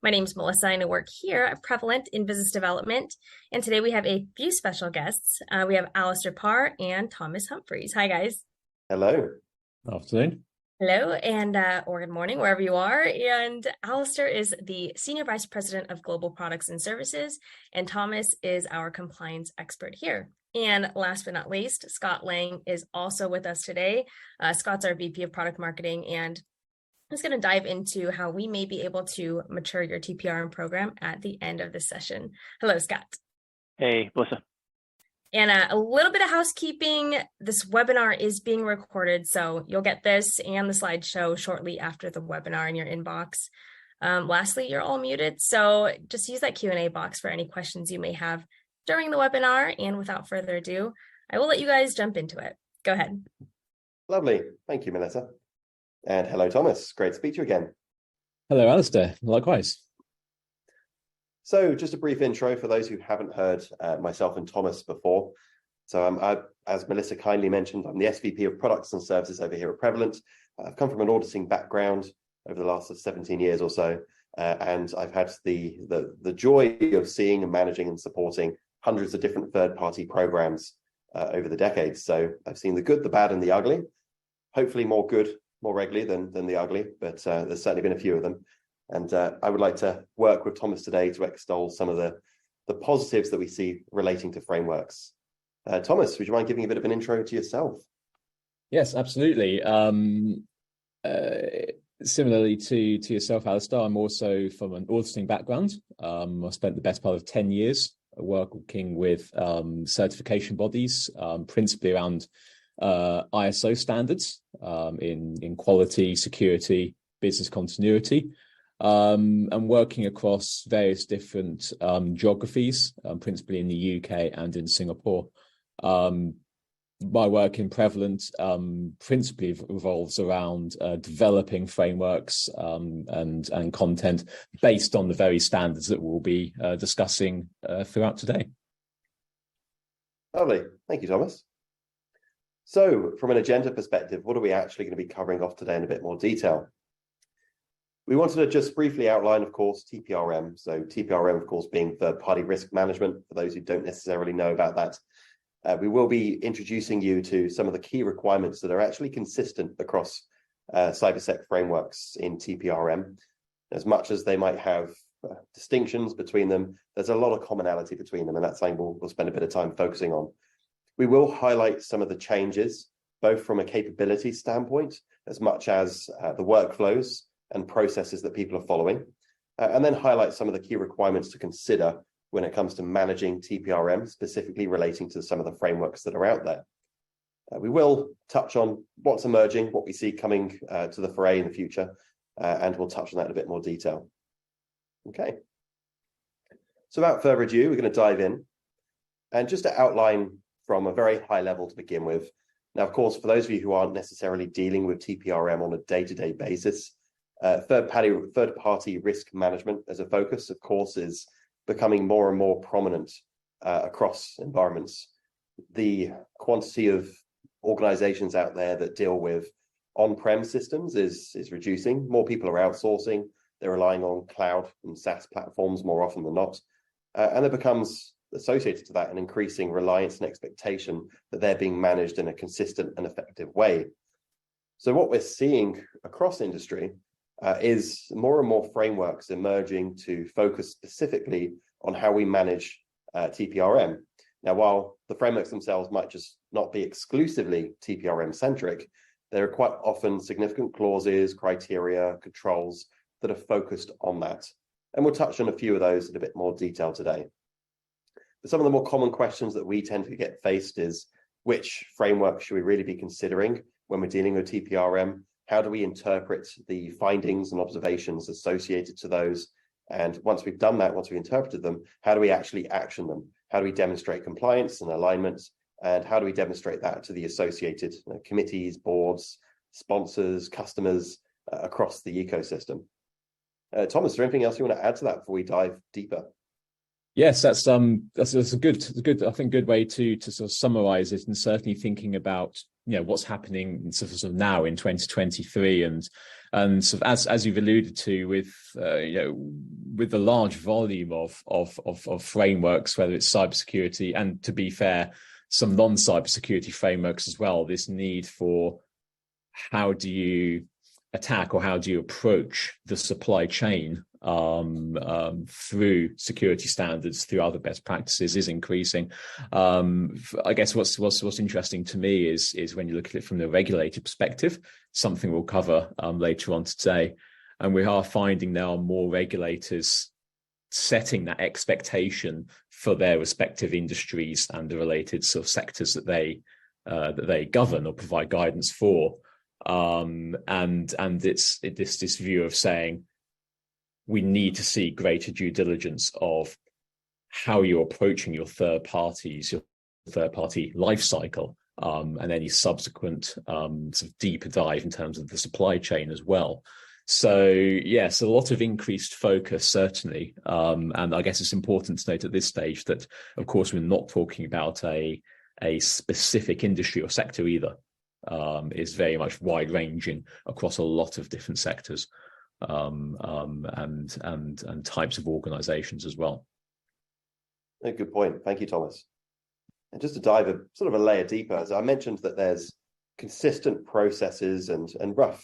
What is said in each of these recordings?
My name's Melissa, and I work here at Prevalent in Business Development. And today we have a few special guests. We have Alastair Parr and Thomas Humphreys. Hi, guys. Hello. Afternoon. Hello, and or good morning, wherever you are. And Alastair is the Senior Vice President of Global Products and Services, and Thomas is our compliance expert here. And last but not least, Scott Lang is also with us today. Scott's our VP of Product Marketing, and I'm just going to dive into how we may be able to mature your TPRM program at the end of this session. Hello, Scott. Hey, Melissa. And a little bit of housekeeping. This webinar is being recorded, so you'll get this and the slideshow shortly after the webinar in your inbox. Lastly, you're all muted, so just use that Q&A box for any questions you may have during the webinar. And without further ado, I will let you guys jump into it. Go ahead. Lovely. Thank you, Melissa. And hello, Thomas. Great to speak to you again. Hello, Alastair. Likewise. So just a brief intro for those who haven't heard myself and Thomas before. So as Melissa kindly mentioned, I'm the SVP of Products and Services over here at Prevalent. I've come from an auditing background over the last 17 years or so, and I've had the joy of seeing and managing and supporting hundreds of different third-party programs over the decades. So I've seen the good, the bad, and the ugly. Hopefully more good, more regularly than the ugly, but there's certainly been a few of them. And I would like to work with Thomas today to extol some of the positives that we see relating to frameworks. Thomas, would you mind giving a bit of an intro to yourself? Yes, absolutely. Similarly to yourself, Alastair, I'm also from an auditing background. I spent the best part of 10 years working with certification bodies, principally around ISO standards in quality, security, business continuity. And working across various different geographies, principally in the UK and in Singapore. My work in Prevalent principally revolves around developing frameworks and content based on the very standards that we'll be discussing throughout today. Lovely. Thank you, Thomas. So from an agenda perspective, what are we actually going to be covering off today in a bit more detail? We wanted to just briefly outline, of course, TPRM. So TPRM, of course, being third-party risk management, for those who don't necessarily know about that. We will be introducing you to some of the key requirements that are actually consistent across cybersec frameworks in TPRM. As much as they might have distinctions between them, there's a lot of commonality between them, and that's something we'll spend a bit of time focusing on. We will highlight some of the changes, both from a capability standpoint, as much as the workflows and processes that people are following, and then highlight some of the key requirements to consider when it comes to managing TPRM, specifically relating to some of the frameworks that are out there. We will touch on what's emerging, what we see coming to the fray in the future, and we'll touch on that in a bit more detail. Okay. So without further ado, we're going to dive in. And just to outline from a very high level to begin with, now, of course, for those of you who aren't necessarily dealing with TPRM on a day-to-day basis, third-party risk management as a focus, of course, is becoming more and more prominent across environments. The quantity of organizations out there that deal with on-prem systems is reducing. More people are outsourcing. They're relying on cloud and SaaS platforms more often than not. And there becomes associated to that an increasing reliance and expectation that they're being managed in a consistent and effective way. So what we're seeing across industry is more and more frameworks emerging to focus specifically on how we manage TPRM. Now, while the frameworks themselves might just not be exclusively TPRM centric, there are quite often significant clauses, criteria, controls that are focused on that. And we'll touch on a few of those in a bit more detail today. But some of the more common questions that we tend to get faced is, which framework should we really be considering when we're dealing with TPRM? How do we interpret the findings and observations associated to those? And once we've done that, once we've interpreted them, how do we actually action them? How do we demonstrate compliance and alignment? And how do we demonstrate that to the associated committees, boards, sponsors, customers across the ecosystem? Thomas, is there anything else you want to add to that before we dive deeper? Yes, that's a good I think good way to sort of summarize it, and certainly thinking about what's happening sort of now in 2023, and sort of as you've alluded to with with the large volume of frameworks, whether it's cybersecurity and, to be fair, some non-cybersecurity frameworks as well, this need for how do you attack or how do you approach the supply chain through security standards, through other best practices, is increasing. I guess what's interesting to me is when you look at it from the regulated perspective, something we'll cover later on today, and we are finding there are more regulators setting that expectation for their respective industries and the related sort of sectors that they govern or provide guidance for. And it's this view of saying we need to see greater due diligence of how you're approaching your third party life cycle, and any subsequent sort of deeper dive in terms of the supply chain as well. So yes, a lot of increased focus, certainly. And I guess it's important to note at this stage that, of course, we're not talking about a specific industry or sector either. Is very much wide ranging across a lot of different sectors and types of organizations as well. A good point. Thank you, Thomas. And just to dive a sort of a layer deeper, as I mentioned, that there's consistent processes and rough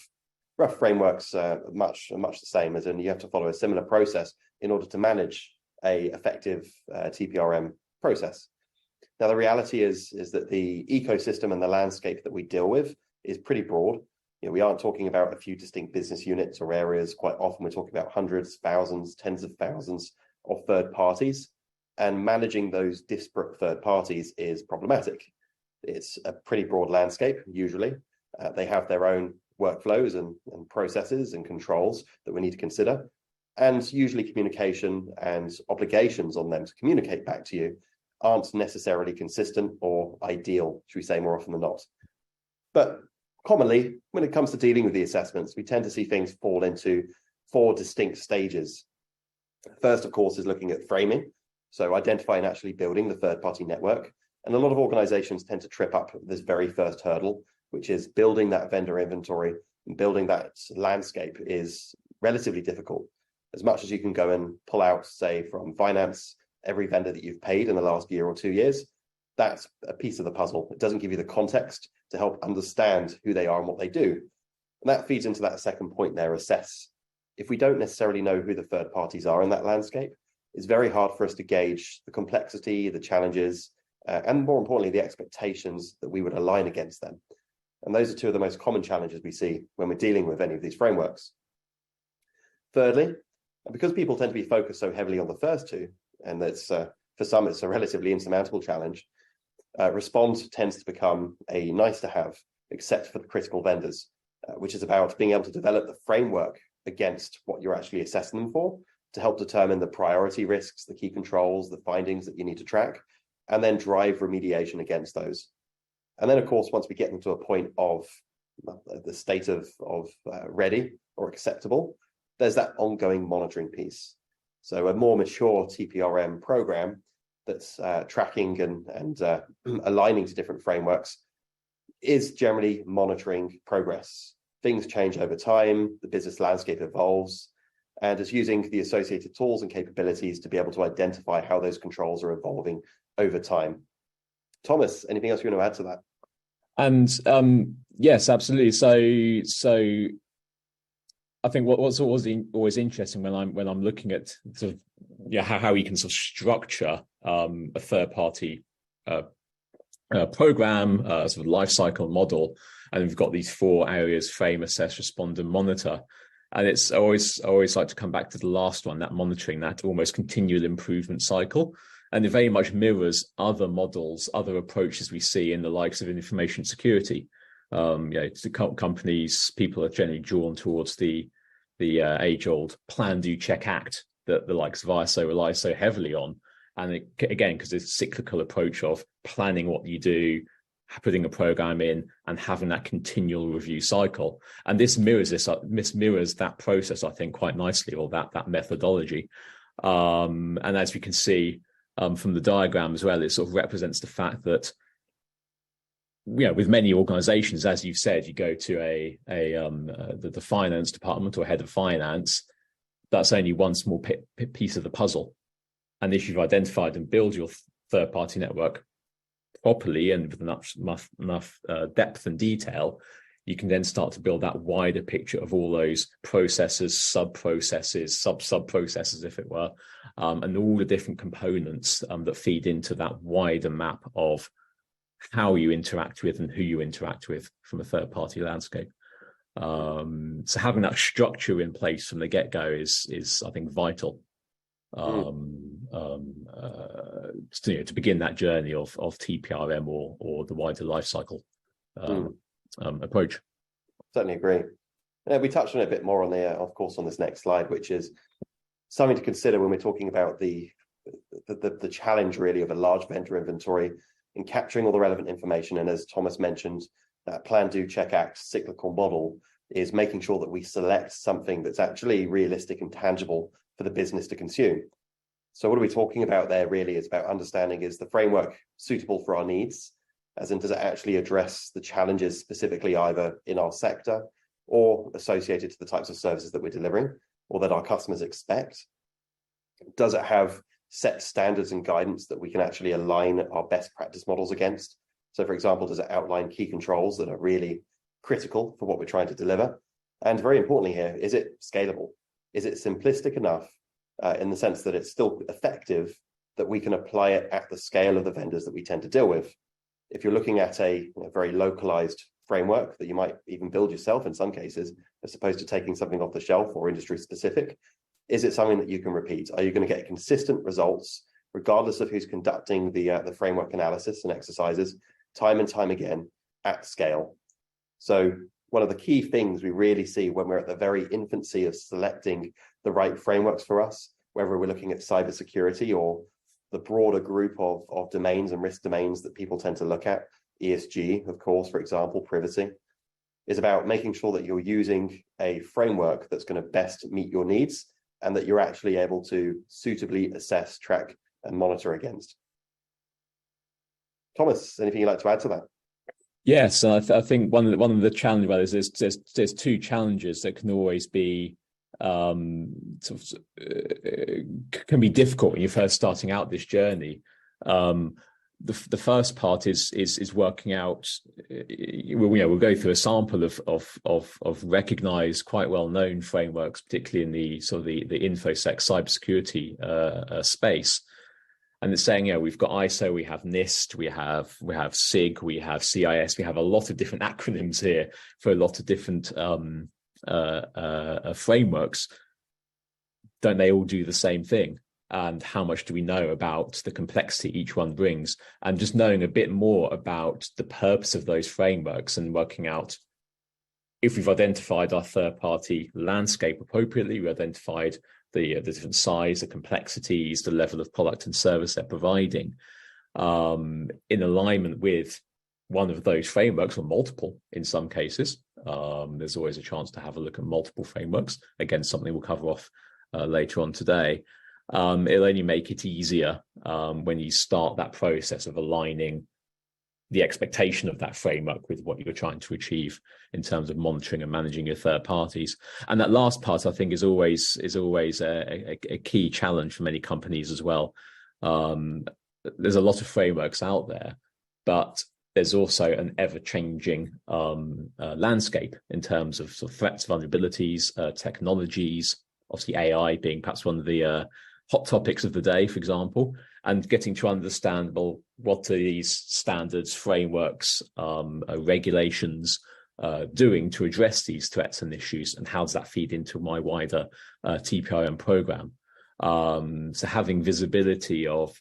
frameworks, much the same, as in you have to follow a similar process in order to manage a effective TPRM process. Now, the reality is that the ecosystem and the landscape that we deal with is pretty broad. We aren't talking about a few distinct business units or areas. Quite often we're talking about hundreds, thousands, tens of thousands of third parties, and managing those disparate third parties is problematic. It's a pretty broad landscape, usually. They have their own workflows and processes and controls that we need to consider, and usually communication and obligations on them to communicate back to you aren't necessarily consistent or ideal, should we say, more often than not. But commonly, when it comes to dealing with the assessments, we tend to see things fall into 4 distinct stages. First, of course, is looking at framing, so identifying and actually building the third-party network. And a lot of organizations tend to trip up this very first hurdle, which is building that vendor inventory and building that landscape is relatively difficult. As much as you can go and pull out, say, from finance, every vendor that you've paid in the last year or 2 years, that's a piece of the puzzle. It doesn't give you the context to help understand who they are and what they do. And that feeds into that second point there, assess. If we don't necessarily know who the third parties are in that landscape, it's very hard for us to gauge the complexity, the challenges, and more importantly, the expectations that we would align against them. And those are 2 of the most common challenges we see when we're dealing with any of these frameworks. Thirdly, and because people tend to be focused so heavily on the first 2, and that's for some it's a relatively insurmountable challenge, respond tends to become a nice to have, except for the critical vendors, which is about being able to develop the framework against what you're actually assessing them for, to help determine the priority risks, the key controls, the findings that you need to track, and then drive remediation against those. And then, of course, once we get them to a point of the state of ready or acceptable, there's that ongoing monitoring piece. So a more mature TPRM program that's tracking and aligning to different frameworks is generally monitoring progress. Things change over time, the business landscape evolves, and is using the associated tools and capabilities to be able to identify how those controls are evolving over time. Thomas, anything else you want to add to that? And yes, absolutely. So I think what's always interesting when I'm looking at sort of how we can sort of structure a third party program, sort of life cycle model, and we've got these 4 areas: frame, assess, respond, and monitor. And it's always like to come back to the last one, that monitoring, that almost continual improvement cycle. And it very much mirrors other models, other approaches we see in the likes of information security. Companies, people are generally drawn towards the age-old plan, do, check, act that the likes of ISO rely so heavily on. And again, because it's a cyclical approach of planning what you do, putting a program in, and having that continual review cycle. And this mirrors that process, I think, quite nicely, or that methodology. And as we can see from the diagram as well, it sort of represents the fact that with many organizations, as you've said, you go to the finance department or head of finance. That's only one small piece of the puzzle. And if you've identified and build your third-party network properly and with enough depth and detail, you can then start to build that wider picture of all those processes, sub-processes, sub-processes, if it were, and all the different components that feed into that wider map of how you interact with and who you interact with from a third-party landscape. So having that structure in place from the get-go is I think vital to begin that journey of TPRM or the wider life cycle approach. Certainly agree. We touched on it a bit more on of course, on this next slide, which is something to consider when we're talking about the challenge really of a large vendor inventory in capturing all the relevant information. And as Thomas mentioned, that plan, do, check, act cyclical model is making sure that we select something that's actually realistic and tangible for the business to consume. So what are we talking about there really is about understanding, is the framework suitable for our needs? As in, does it actually address the challenges specifically either in our sector or associated to the types of services that we're delivering or that our customers expect? Does it have set standards and guidance that we can actually align our best practice models against? So for example, does it outline key controls that are really critical for what we're trying to deliver? And very importantly here, is it scalable? Is it simplistic enough in the sense that it's still effective, that we can apply it at the scale of the vendors that we tend to deal with? If you're looking at a very localized framework that you might even build yourself in some cases, as opposed to taking something off the shelf or industry specific, is it something that you can repeat? Are you going to get consistent results, regardless of who's conducting the framework analysis and exercises, time and time again at scale? So one of the key things we really see when we're at the very infancy of selecting the right frameworks for us, whether we're looking at cybersecurity or the broader group of domains and risk domains that people tend to look at, ESG, of course, for example, privacy, is about making sure that you're using a framework that's going to best meet your needs and that you're actually able to suitably assess, track, and monitor against. Thomas, anything you'd like to add to that? Yes, I think one of the challenges, there's two challenges that can always be can be difficult when you're first starting out this journey. The first part is working out. We'll go through a sample of recognized, quite well known frameworks, particularly in the sort of the infosec cybersecurity space. And it's saying, we've got ISO, we have NIST, we have SIG, we have CIS, we have a lot of different acronyms here for a lot of different frameworks. Don't they all do the same thing? And how much do we know about the complexity each one brings? And just knowing a bit more about the purpose of those frameworks and working out if we've identified our third-party landscape appropriately, we identified the different size, the complexities, the level of product and service they're providing, in alignment with one of those frameworks or multiple in some cases. There's always a chance to have a look at multiple frameworks. Again, something we'll cover off later on today. It'll only make it easier when you start that process of aligning the expectation of that framework with what you're trying to achieve in terms of monitoring and managing your third parties. And that last part, I think, is always a key challenge for many companies as well. There's a lot of frameworks out there, but there's also an ever-changing landscape in terms of, sort of threats, vulnerabilities, technologies, obviously AI being perhaps one of the hot topics of the day, for example, and getting to understand, well, what are these standards, frameworks, regulations doing to address these threats and issues, and how does that feed into my wider TPRM program? So having visibility of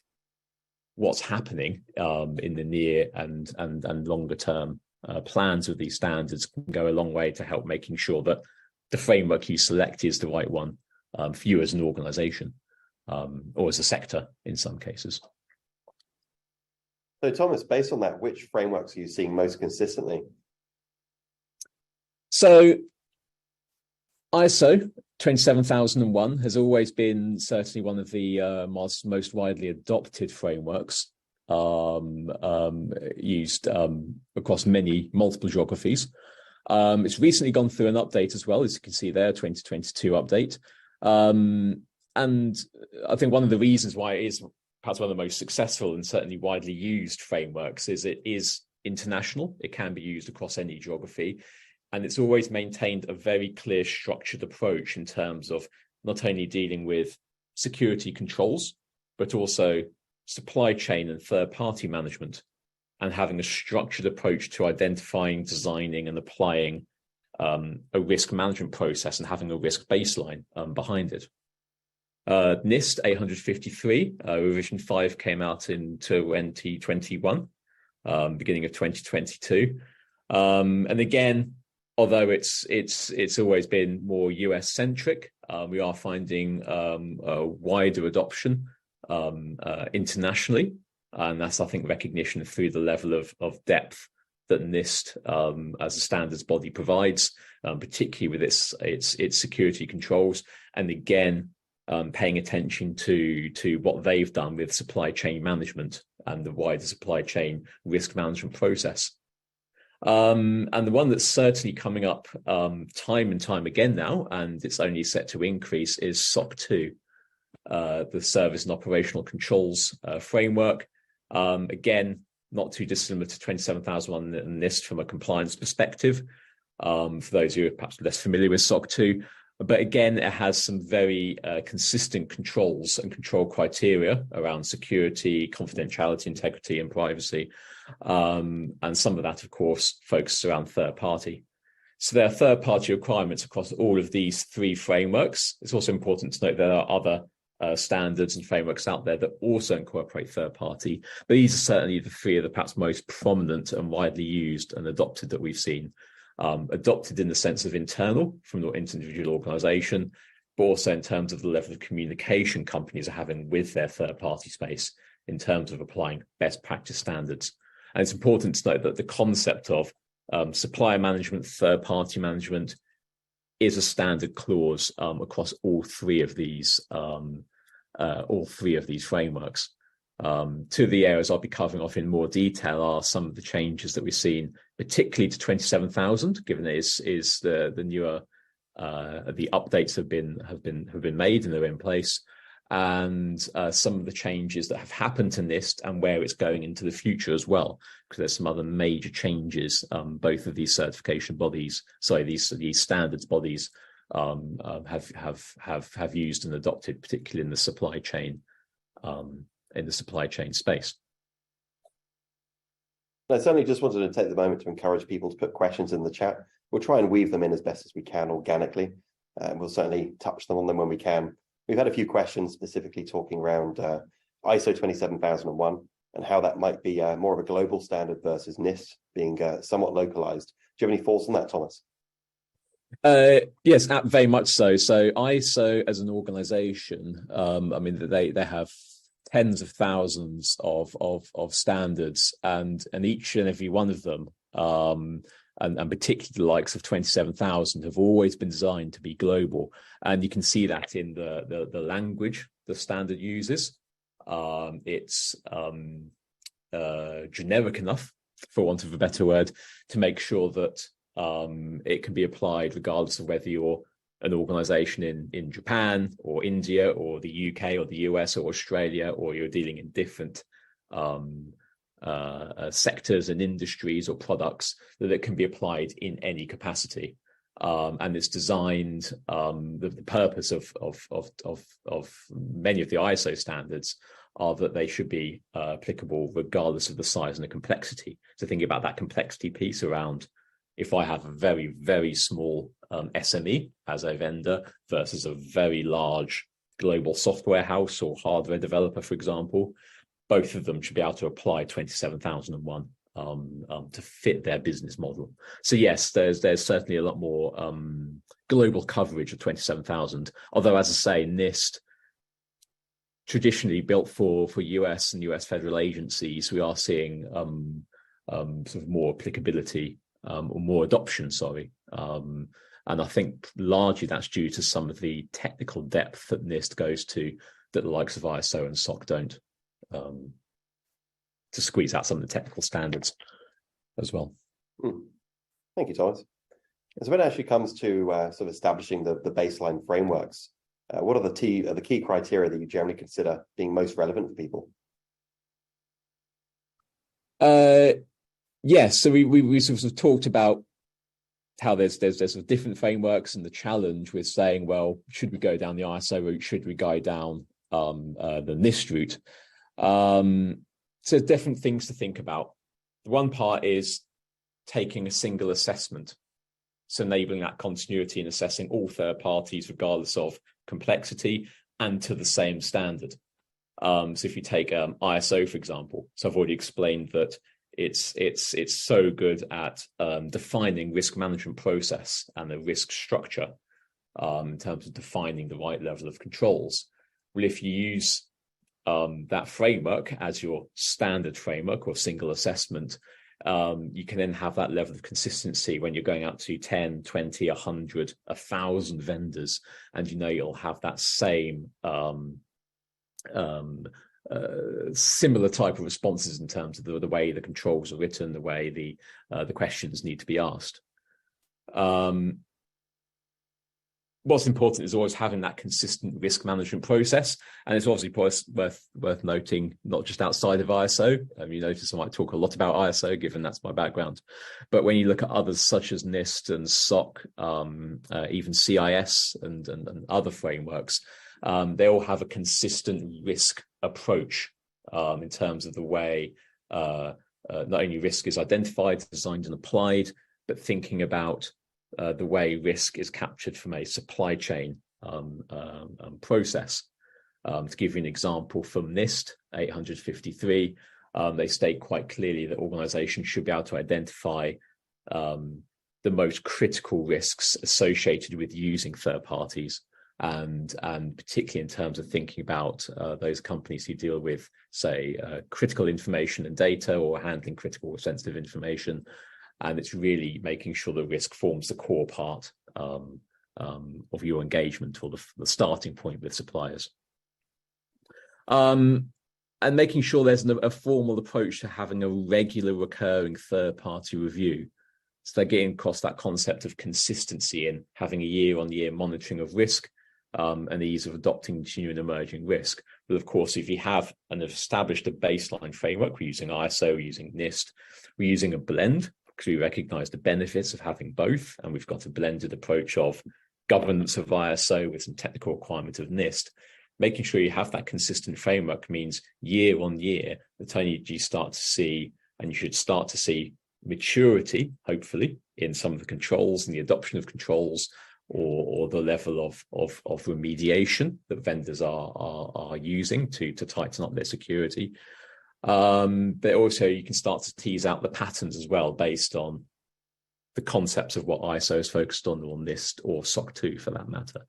what's happening in the near and longer term plans of these standards can go a long way to help making sure that the framework you select is the right one for you as an organization. Or as a sector in some cases. So Thomas, based on that, which frameworks are you seeing most consistently? So ISO 27001 has always been certainly one of the most widely adopted frameworks. used across multiple geographies. It's recently gone through an update as well, as you can see there, 2022 update. And I think one of the reasons why it is perhaps one of the most successful and certainly widely used frameworks is it is international. It can be used across any geography. And it's always maintained a very clear structured approach in terms of not only dealing with security controls, but also supply chain and third-party management, and having a structured approach to identifying, designing, and applying a risk management process and having a risk baseline behind it. NIST 853, revision 5 came out in 2021, beginning of 2022. And again, although it's always been more US centric, we are finding a wider adoption internationally. And that's, I think, recognition through the level of depth that NIST as a standards body provides, particularly with its security controls. And again, paying attention to what they've done with supply chain management and the wider supply chain risk management process. And the one that's certainly coming up time and time again now, and it's only set to increase, is SOC 2, the Service and Operational Controls Framework. Again, not too dissimilar to 27001 and NIST from a compliance perspective, for those who are perhaps less familiar with SOC 2. But again, it has some very consistent controls and control criteria around security, confidentiality, integrity, and privacy. And some of that, of course, focuses around third party. So there are third party requirements across all of these three frameworks. It's also important to note there are other standards and frameworks out there that also incorporate third party. But these are certainly the three of the perhaps most prominent and widely used and adopted that we've seen. Adopted in the sense of internal from the individual organization, but also in terms of the level of communication companies are having with their third-party space in terms of applying best practice standards. And it's important to note that the concept of supplier management, third-party management is a standard clause across all three of these frameworks. Two of the areas I'll be covering off in more detail are some of the changes that we've seen, particularly to 27000, given it is the newer the updates have been made and they're in place, and some of the changes that have happened to NIST and where it's going into the future as well, because there's some other major changes both of these certification bodies, these standards bodies have used and adopted, particularly in the supply chain space. I certainly just wanted to take the moment to encourage people to put questions in the chat. We'll try and weave them in as best as we can organically, and we'll certainly touch them on them when we can. We've had a few questions specifically talking around ISO 27001 and how that might be more of a global standard versus NIST being somewhat localized. Do you have any thoughts on that, Thomas? Yes, very much so. So ISO as an organization, I mean, they have tens of thousands of standards, and each and every one of them, and particularly the likes of 27000, have always been designed to be global. And you can see that in the language the standard uses. It's generic enough, for want of a better word, to make sure that it can be applied regardless of whether you're an organization in Japan or India or the UK or the US or Australia, or you're dealing in different sectors and industries or products, that it can be applied in any capacity. And it's designed, the purpose of many of the ISO standards are that they should be applicable regardless of the size and the complexity. So thinking about that complexity piece around, if I have a very, very small SME as a vendor versus a very large global software house or hardware developer, for example, both of them should be able to apply 27001 to fit their business model. So yes, there's certainly a lot more global coverage of 27000. Although, as I say, NIST, traditionally built for US and US federal agencies, we are seeing sort of more applicability or more adoption, and I think largely that's due to some of the technical depth that NIST goes to that the likes of ISO and SOC don't. squeeze out some of the technical standards as well. Thank you, Thomas. So when it actually comes to sort of establishing the baseline frameworks, what are the key criteria that you generally consider being most relevant for people? Yes, so we sort of talked about how there's sort of different frameworks, and the challenge with saying, well, should we go down the ISO route? Should we go down the NIST route? So different things to think about. One part is taking a single assessment, so enabling that continuity and assessing all third parties regardless of complexity and to the same standard. So if you take ISO, for example, so I've already explained that it's so good at defining risk management process and the risk structure in terms of defining the right level of controls. Well, if you use that framework as your standard framework or single assessment, you can then have that level of consistency when you're going out to 10, 20, 100, 1,000 vendors, and you'll have that same similar type of responses in terms of the way the controls are written, the way the questions need to be asked. What's important is always having that consistent risk management process, and it's obviously worth noting, not just outside of ISO. You notice I might talk a lot about ISO, given that's my background, but when you look at others such as NIST and SOC, even CIS and other frameworks, they all have a consistent risk approach in terms of the way not only risk is identified, designed, and applied, but thinking about the way risk is captured from a supply chain process. To give you an example from NIST 853, they state quite clearly that organizations should be able to identify the most critical risks associated with using third parties, and particularly in terms of thinking about those companies who deal with, say, critical information and data, or handling critical or sensitive information. And it's really making sure the risk forms the core part of your engagement, or the starting point with suppliers. And making sure there's a formal approach to having a regular recurring third-party review. So they're getting across that concept of consistency in having a year-on-year monitoring of risk, and the ease of adopting new and emerging risk. But of course, if you have established a baseline framework, we're using ISO, we're using NIST, we're using a blend, because we recognize the benefits of having both, and we've got a blended approach of governance of ISO with some technical requirement of NIST. Making sure you have that consistent framework means year on year, not only do you start to see, and you should start to see, maturity, hopefully, in some of the controls and the adoption of controls, or the level of remediation that vendors are using to tighten up their security. But also you can start to tease out the patterns as well, based on the concepts of what ISO is focused on, or NIST, or SOC 2 for that matter.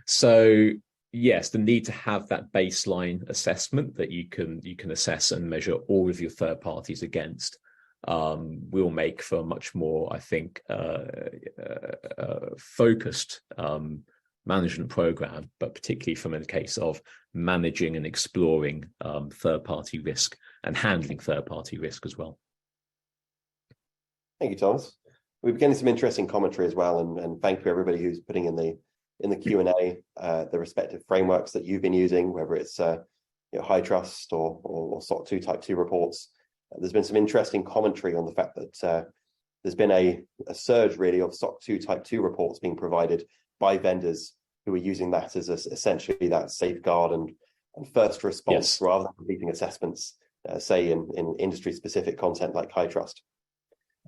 So yes, the need to have that baseline assessment that you can assess and measure all of your third parties against will make for a much more, I think, focused management program, but particularly from a case of managing and exploring third-party risk and handling third-party risk as well. Thank you, Thomas. We're getting some interesting commentary as well, and thank you everybody who's putting in the Q&A the respective frameworks that you've been using, whether it's high trust or SOC 2 type 2 reports. There's been some interesting commentary on the fact that there's been a surge really of SOC 2 type 2 reports being provided by vendors who are using that as essentially that safeguard and first response, yes, rather than completing assessments, say in industry specific content like high trust.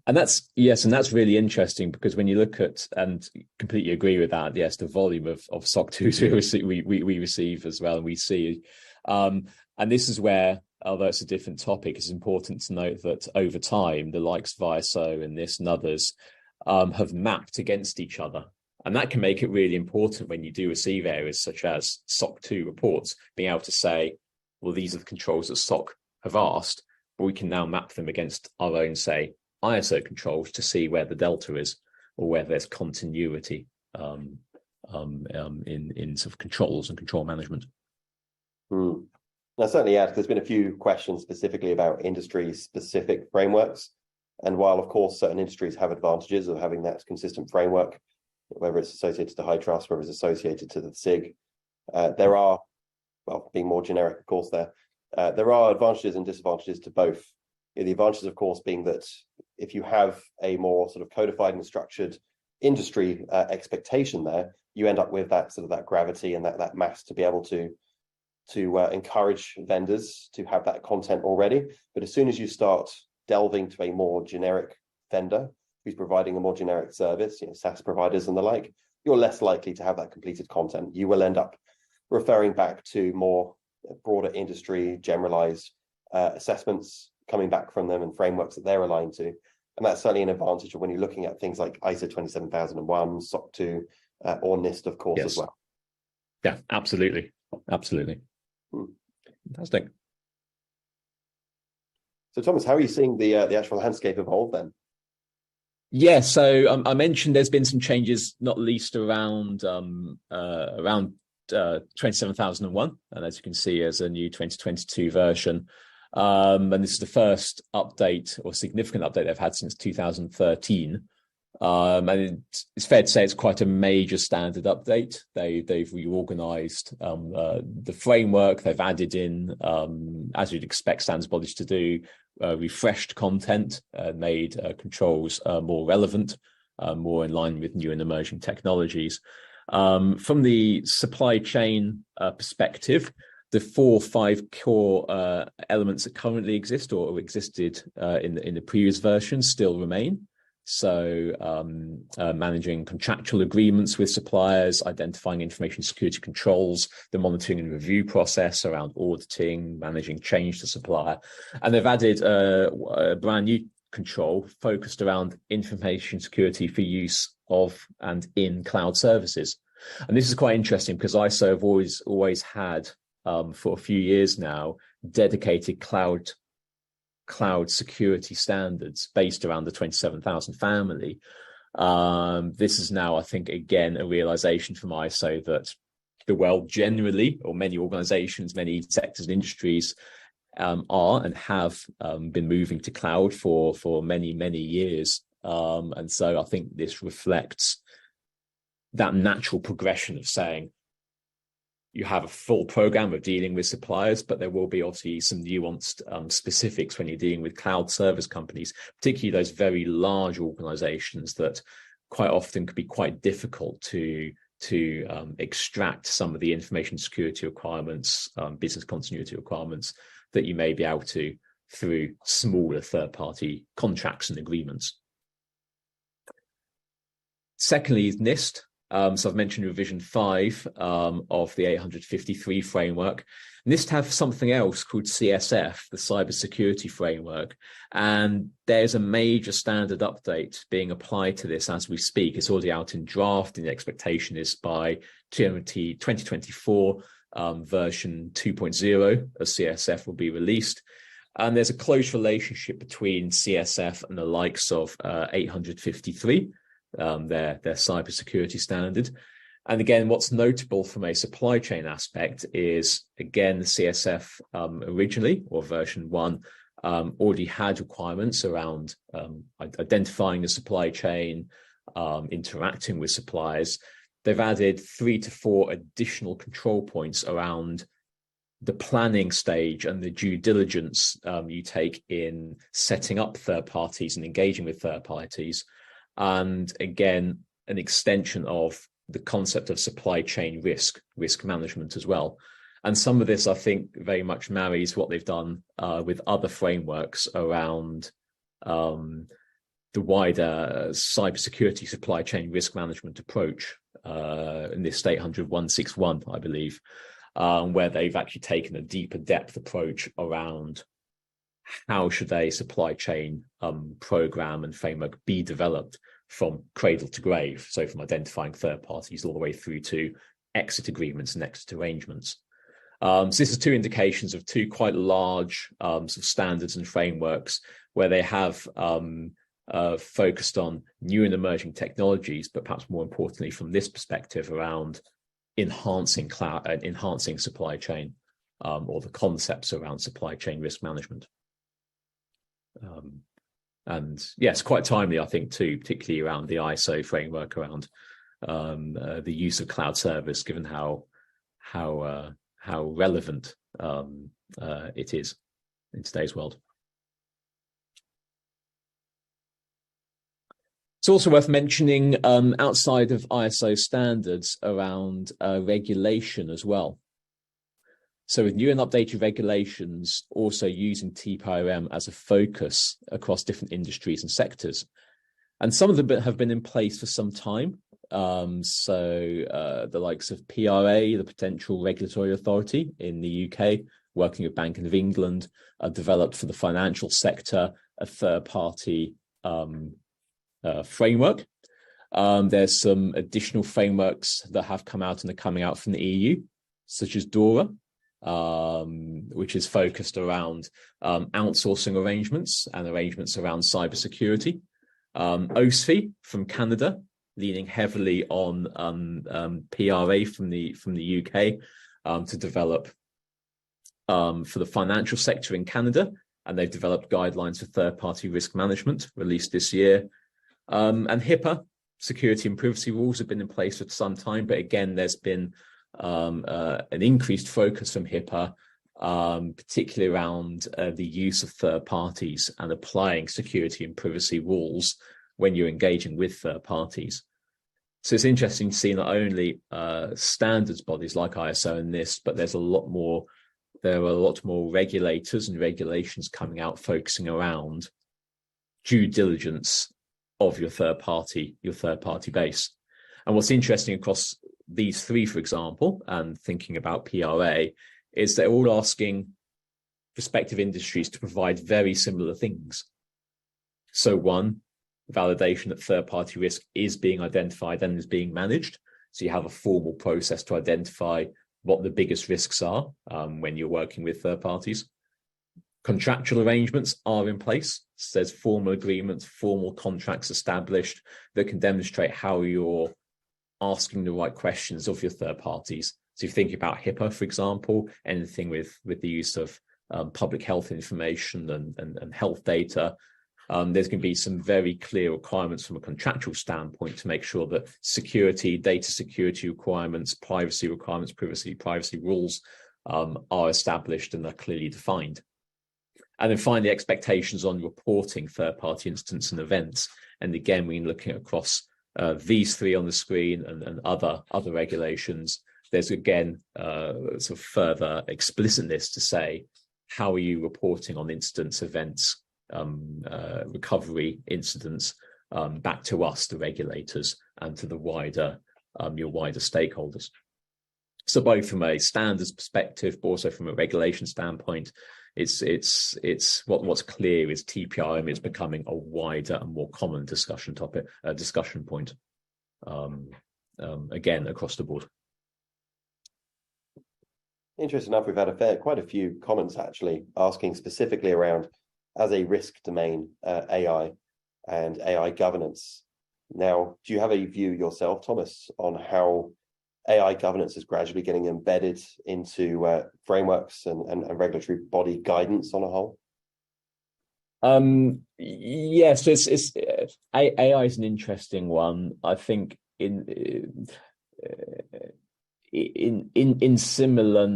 And that's really interesting, because when you look at, and completely agree with that, yes, the volume of SOC 2s we receive as well, and we see, and this is where, although it's a different topic, it's important to note that over time, the likes of ISO and NIST and others have mapped against each other. And that can make it really important when you do receive areas such as SOC 2 reports, being able to say, well, these are the controls that SOC have asked, but we can now map them against our own, say, ISO controls to see where the delta is, or where there's continuity in sort of controls and control management. And I certainly add, there's been a few questions specifically about industry-specific frameworks. And while, of course, certain industries have advantages of having that consistent framework, whether it's associated to high trust, whether it's associated to the SIG, there are, well, being more generic, of course, there are advantages and disadvantages to both. The advantages, of course, being that if you have a more sort of codified and structured industry expectation there, you end up with that sort of that gravity and that mass to be able to encourage vendors to have that content already. But as soon as you start delving to a more generic vendor who's providing a more generic service, SaaS providers and the like, you're less likely to have that completed content. You will end up referring back to more broader industry, generalized assessments coming back from them and frameworks that they're aligned to. And that's certainly an advantage when you're looking at things like ISO 27001, SOC 2, or NIST, of course, as well. Yeah, absolutely. Absolutely. Fantastic. So, Thomas, how are you seeing the actual landscape evolve then? Yeah, so I mentioned there's been some changes, not least around 27001, and as you can see, as a new 2022 version. And this is the first update or significant update they've had since 2013. And it's fair to say it's quite a major standard update. They've reorganized the framework. They've added in, as you'd expect standards bodies to do, refreshed content, made controls more relevant, more in line with new and emerging technologies. From the supply chain perspective, the 4 or 5 core elements that currently exist or existed in the previous version still remain. So managing contractual agreements with suppliers, identifying information security controls, the monitoring and review process around auditing, managing change to supplier. And they've added a brand new control focused around information security for use of and in cloud services. And this is quite interesting because ISO have always had, for a few years now, dedicated cloud security standards based around the 27,000 family. This is now, I think, again, a realization from ISO that the world generally, or many organizations, many sectors and industries are and have been moving to cloud for many, many years. And so I think this reflects that natural progression of saying, you have a full program of dealing with suppliers, but there will be obviously some nuanced specifics when you're dealing with cloud service companies, particularly those very large organizations that quite often could be quite difficult to extract some of the information security requirements, business continuity requirements that you may be able to through smaller third-party contracts and agreements. Secondly is NIST. So I've mentioned revision 5 of the 853 framework. NIST have something else called CSF, the cybersecurity framework, and there's a major standard update being applied to this as we speak. It's already out in draft, and the expectation is by 2024 version 2.0 of CSF will be released. And there's a close relationship between CSF and the likes of 853. Their cybersecurity standard. And again, what's notable from a supply chain aspect is, again, the CSF originally, or version 1, already had requirements around identifying the supply chain, interacting with suppliers. They've added 3 to 4 additional control points around the planning stage and the due diligence you take in setting up third parties and engaging with third parties. And again, an extension of the concept of supply chain risk management as well. And some of this, I think, very much marries what they've done with other frameworks around the wider cybersecurity supply chain risk management approach in this NIST 800-161, I believe, where they've actually taken a deeper depth approach around how should a supply chain program and framework be developed from cradle to grave, so from identifying third parties all the way through to exit agreements and exit arrangements. So this is 2 indications of 2 quite large sort of standards and frameworks where they have focused on new and emerging technologies, but perhaps more importantly from this perspective around enhancing cloud, enhancing supply chain or the concepts around supply chain risk management. And yes, quite timely, I think, too, particularly around the ISO framework around the use of cloud service, given how relevant it is in today's world. It's also worth mentioning, outside of ISO standards, around regulation as well. So with new and updated regulations, also using TPRM as a focus across different industries and sectors. And some of them have been in place for some time. The likes of PRA, the Potential Regulatory Authority in the UK, working with Bank of England, developed for the financial sector a third-party framework. There's some additional frameworks that have come out and are coming out from the EU, such as DORA, which is focused around outsourcing arrangements and arrangements around cybersecurity. OSFI from Canada, leaning heavily on PRA from the UK to develop for the financial sector in Canada, and they've developed guidelines for third-party risk management released this year. And HIPAA, security and privacy rules, have been in place for some time, but again, there's been an increased focus from HIPAA, particularly around the use of third parties and applying security and privacy rules when you're engaging with third parties. So it's interesting to see not only standards bodies like ISO and NIST, but there are a lot more regulators and regulations coming out focusing around due diligence of your third party base. And what's interesting across these three, for example, and thinking about PRA, is they're all asking prospective industries to provide very similar things. So one, validation that third-party risk is being identified and is being managed. So you have a formal process to identify what the biggest risks are when you're working with third parties. Contractual arrangements are in place. So there's formal agreements, formal contracts established that can demonstrate how you're asking the right questions of your third parties. So if you think about HIPAA, for example, anything with the use of public health information and health data, there's going to be some very clear requirements from a contractual standpoint to make sure that security, data security requirements, privacy rules are established and are clearly defined. And then finally, expectations on reporting third-party incidents and events. And again, we're looking across these three on the screen and other regulations. There's again sort of further explicitness to say, how are you reporting on incidents, events, recovery incidents back to us, the regulators, and to the your wider stakeholders. So both from a standards perspective, but also from a regulation standpoint, what's clear is TPRM is becoming a wider and more common discussion point, again, across the board. Interesting enough, we've had quite a few comments actually asking specifically around, as a risk domain, AI and AI governance. Now, do you have a view yourself, Thomas, on how AI governance is gradually getting embedded into frameworks and regulatory body guidance on a whole? Yes, AI is an interesting one. I think in similar, in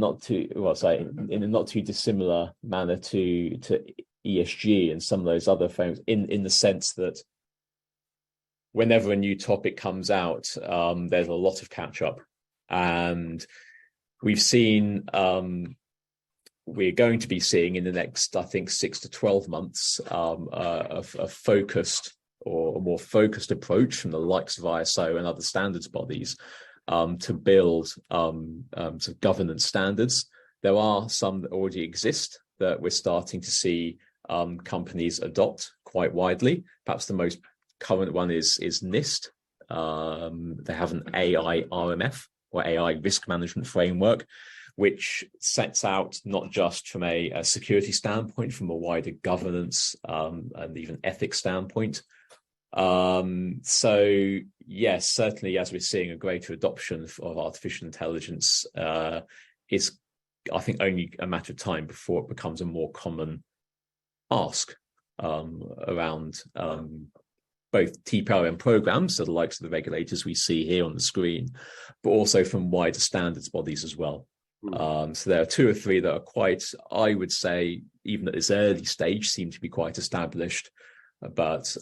a not too dissimilar manner to ESG and some of those other frameworks, in the sense that whenever a new topic comes out, there's a lot of catch up. And we've seen, we're going to be seeing in the next, I think, 6 to 12 months, a focused or a more focused approach from the likes of ISO and other standards bodies to build some governance standards. There are some that already exist that we're starting to see companies adopt quite widely. Perhaps the most current one is NIST. They have an AI RMF, or AI risk management framework, which sets out not just from a security standpoint, from a wider governance and even ethics standpoint. So yes, certainly as we're seeing a greater adoption of artificial intelligence, it's I think, only a matter of time before it becomes a more common ask around both TPRM programs, so the likes of the regulators we see here on the screen, but also from wider standards bodies as well. So there are 2 or 3 that are quite, I would say, even at this early stage, seem to be quite established. But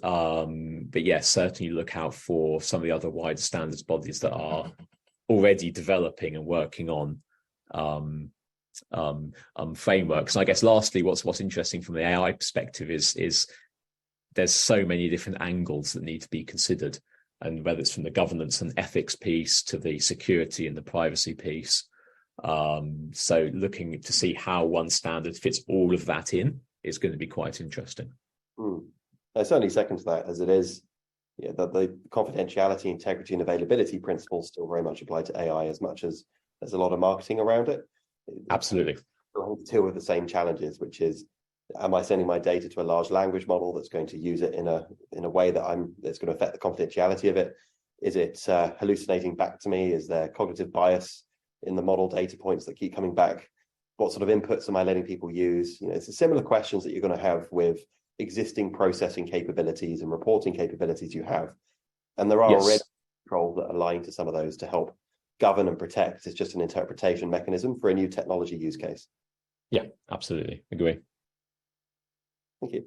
yes, certainly look out for some of the other wider standards bodies that are already developing and working on frameworks. And I guess lastly, what's interesting from the AI perspective is there's so many different angles that need to be considered, and whether it's from the governance and ethics piece to the security and the privacy piece. So looking to see how one standard fits all of that in is going to be quite interesting. I certainly second to that, as it is, the confidentiality, integrity, and availability principles still very much apply to AI as much as there's a lot of marketing around it. Absolutely. To deal with the same challenges, which is, am I sending my data to a large language model that's going to use it in a way that's going to affect the confidentiality of it? Is it hallucinating back to me? Is there cognitive bias in the model data points that keep coming back? What sort of inputs am I letting people use? It's the similar questions that you're going to have with existing processing capabilities and reporting capabilities you have. And there are already controls that align to some of those to help govern and protect. It's just an interpretation mechanism for a new technology use case. Yeah, absolutely. Agree. Thank you.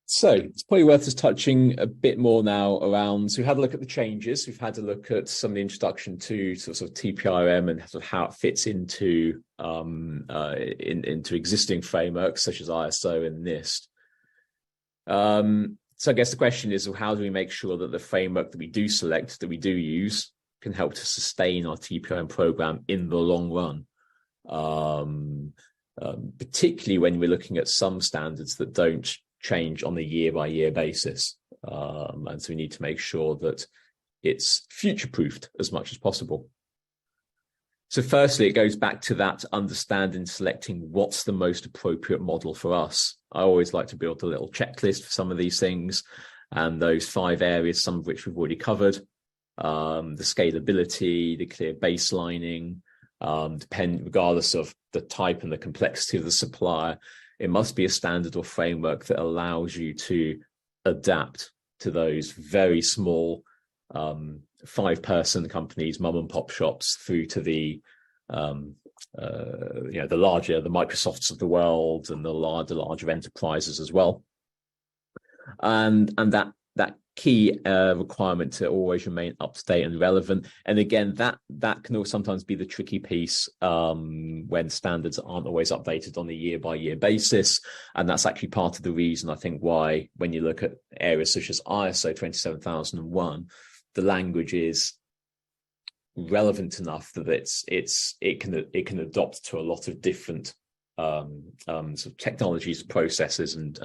So it's probably worth us touching a bit more now around, so we've had a look at the changes, we've had a look at some of the introduction to sort of TPRM and sort of how it fits into into existing frameworks such as ISO and NIST. So I guess the question is, well, how do we make sure that the framework that we do select, that we do use, can help to sustain our TPRM program in the long run? Particularly when we're looking at some standards that don't change on a year-by-year basis. And so we need to make sure that it's future-proofed as much as possible. So firstly, it goes back to that understanding, selecting what's the most appropriate model for us. I always like to build a little checklist for some of these things, and those 5 areas, some of which we've already covered, the scalability, the clear baselining, regardless of the type and the complexity of the supplier, it must be a standard or framework that allows you to adapt to those very small 5-person companies, mom and pop shops, through to the the larger, the Microsofts of the world and the larger enterprises as well. And that key requirement to always remain up to date and relevant. And again, that can also sometimes be the tricky piece when standards aren't always updated on a year-by-year basis. And that's actually part of the reason, I think, why when you look at areas such as ISO 27001, the language is relevant enough that it can adopt to a lot of different sort of technologies, processes, and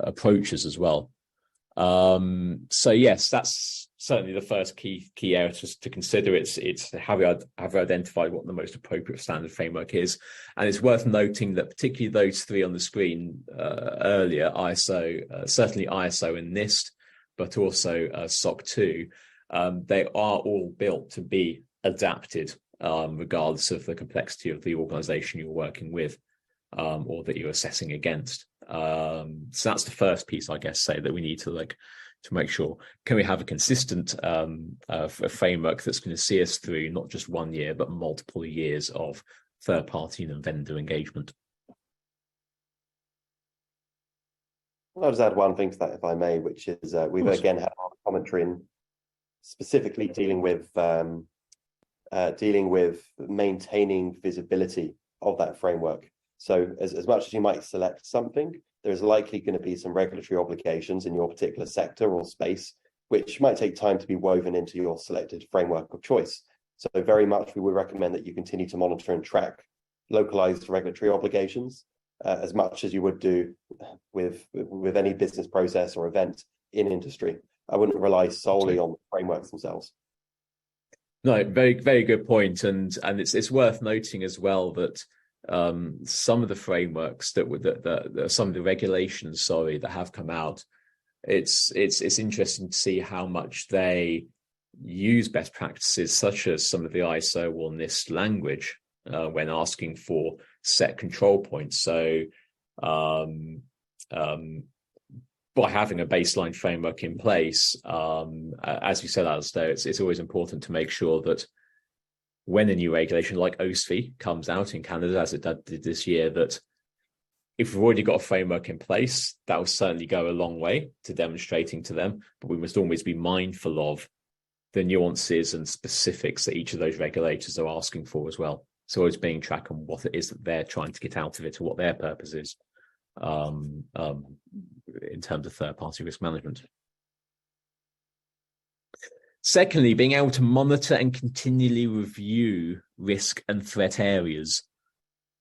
approaches as well. So yes, that's certainly the first key area to consider. It's have we identified what the most appropriate standard framework is, and it's worth noting that particularly those 3 on the screen earlier, ISO, certainly ISO and NIST, but also SOC 2, they are all built to be adapted regardless of the complexity of the organization you're working with. Or that you're assessing against. So that's the first piece, I guess, say that we need to make sure, can we have a consistent a framework that's going to see us through not just 1 year, but multiple years of third-party and vendor engagement. I'll just add one thing to that, if I may, which is we've again had a lot of commentary in specifically dealing with maintaining visibility of that framework. So as much as you might select something, there's likely going to be some regulatory obligations in your particular sector or space, which might take time to be woven into your selected framework of choice. So very much we would recommend that you continue to monitor and track localized regulatory obligations as much as you would do with any business process or event in industry. I wouldn't rely solely on the frameworks themselves. No, very, very good point. And it's worth noting as well that some of the frameworks some of the regulations, that have come out it's interesting to see how much they use best practices such as some of the ISO or NIST language when asking for set control points. So by having a baseline framework in place, as you said, Alastair, it's always important to make sure that when a new regulation like OSFI comes out in Canada, as it did this year, that if we've already got a framework in place, that will certainly go a long way to demonstrating to them. But we must always be mindful of the nuances and specifics that each of those regulators are asking for as well. So always being track on what it is that they're trying to get out of it or what their purpose is in terms of third-party risk management. Secondly, being able to monitor and continually review risk and threat areas.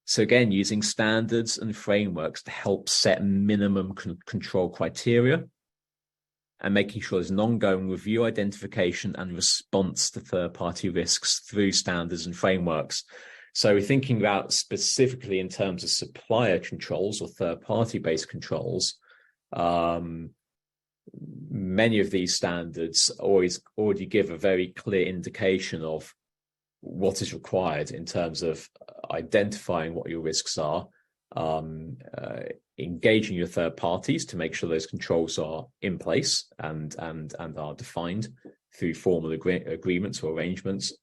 So again, using standards and frameworks to help set minimum control criteria and making sure there's an ongoing review, identification and response to third-party risks through standards and frameworks. So we're thinking about specifically in terms of supplier controls or third-party based controls. Many of these standards already give a very clear indication of what is required in terms of identifying what your risks are, engaging your third parties to make sure those controls are in place and are defined through formal agreements or arrangements,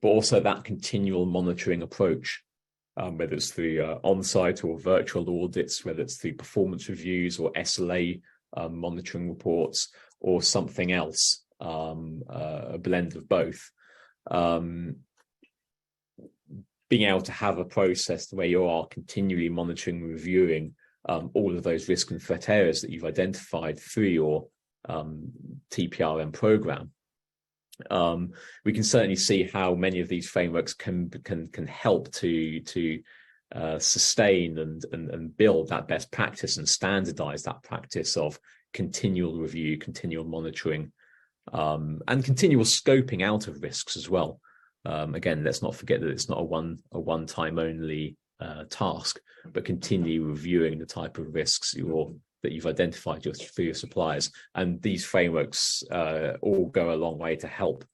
but also that continual monitoring approach, whether it's through on-site or virtual audits, whether it's through performance reviews or SLA monitoring reports or something else, a blend of both. Being able to have a process where you are continually monitoring and reviewing all of those risk and threat areas that you've identified through your TPRM program. We can certainly see how many of these frameworks can help to sustain and build that best practice and standardize that practice of continual review, continual monitoring, and continual scoping out of risks as well. Again, let's not forget that it's not a one-time only task, but continue reviewing the type of risks that you've identified for your suppliers. And these frameworks all go a long way to help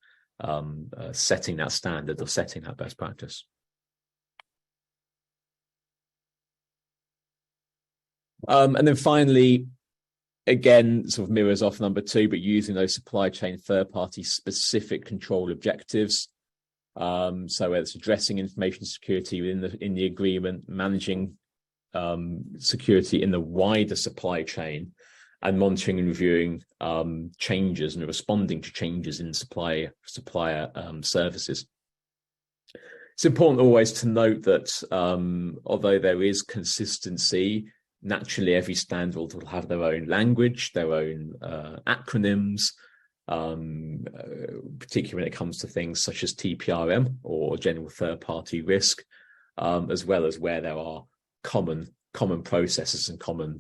setting that standard or setting that best practice. And then finally, again, sort of mirrors off number 2, but using those supply chain third-party specific control objectives. So whether it's addressing information security in the agreement, managing security in the wider supply chain, and monitoring and reviewing changes and responding to changes in supplier services. It's important always to note that although there is consistency, naturally every standard will have their own language, their own acronyms, particularly when it comes to things such as TPRM or general third-party risk, as well as where there are common processes and common